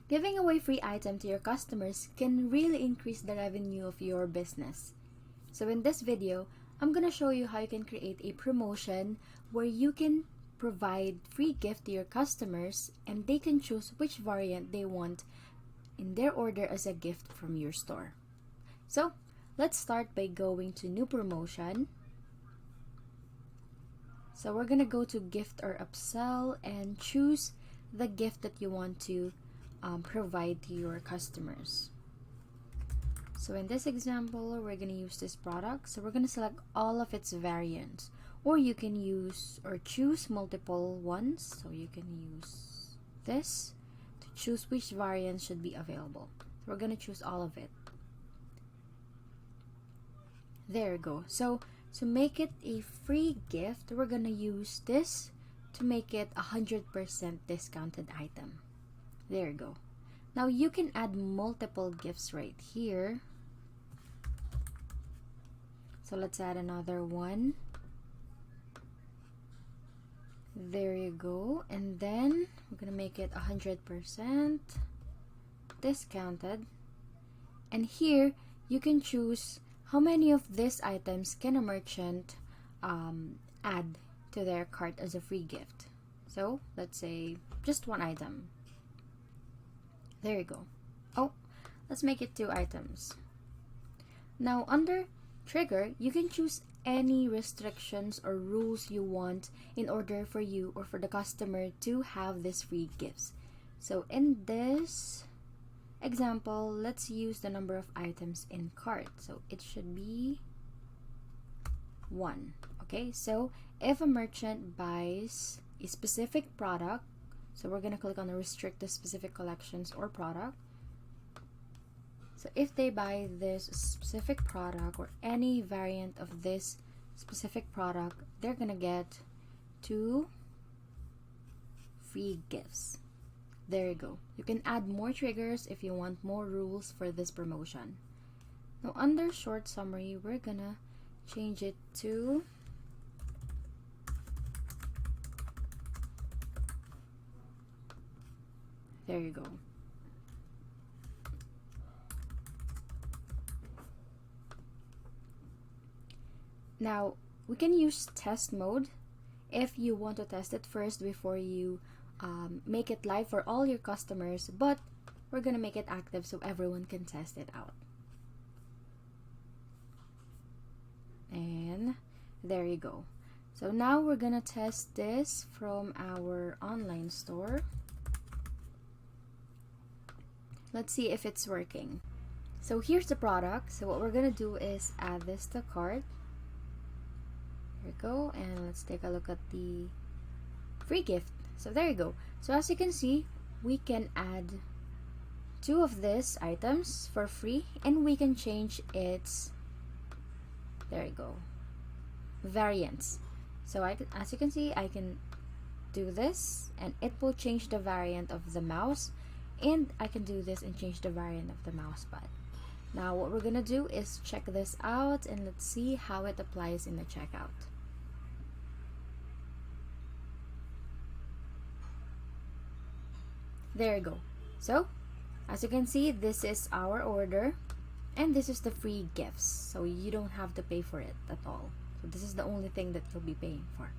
Giving away free items to your customers can really increase the revenue of your business. So in this video, I'm gonna show you how you can create a promotion where you can provide free gift to your customers and they can choose which variant they want in their order as a gift from your store. So let's start by going to new promotion. So we're gonna go to gift or upsell and choose the gift that you want to provide to your customers. So in this example, we're going to use this product. So we're going to select all of its variants, or you can use or choose multiple ones. So you can use this to choose which variant should be available. So we're going to choose all of it. There you go. So to make it a free gift, we're going to use this to make it 100% discounted item. There you go. Now you can add multiple gifts right here. So let's add another one. There you go. And then we're gonna make it 100% discounted. And here you can choose how many of these items can a merchant add to their cart as a free gift. So let's say just one item. There you go. Oh, let's make it 2 items. Now under trigger, you can choose any restrictions or rules you want in order for you or for the customer to have these free gifts. So in this example, let's use the number of items in cart. So it should be 1. Okay, so if a merchant buys a specific product, so we're going to click on the restrict the specific collections or product. So if they buy this specific product or any variant of this specific product, they're going to get 2 free gifts. There you go. You can add more triggers if you want more rules for this promotion. Now under short summary, we're going to change it to there you go. Now we can use test mode if you want to test it first before you make it live for all your customers, but we're gonna make it active so everyone can test it out. And there you go. So now we're gonna test this from our online store. Let's see if it's working. So here's the product. So what we're gonna do is add this to cart. There we go. And let's take a look at the free gift. So there you go. So as you can see, we can add 2 of these items for free, and we can change its, there you go, variants. So as you can see, I can do this and it will change the variant of the mouse, and I can do this and change the variant of the mouse pad. Now what we're gonna do is check this out and let's see how it applies in the checkout. There you go. So as you can see, this is our order and this is the free gifts, so you don't have to pay for it at all. So this is the only thing that you'll be paying for.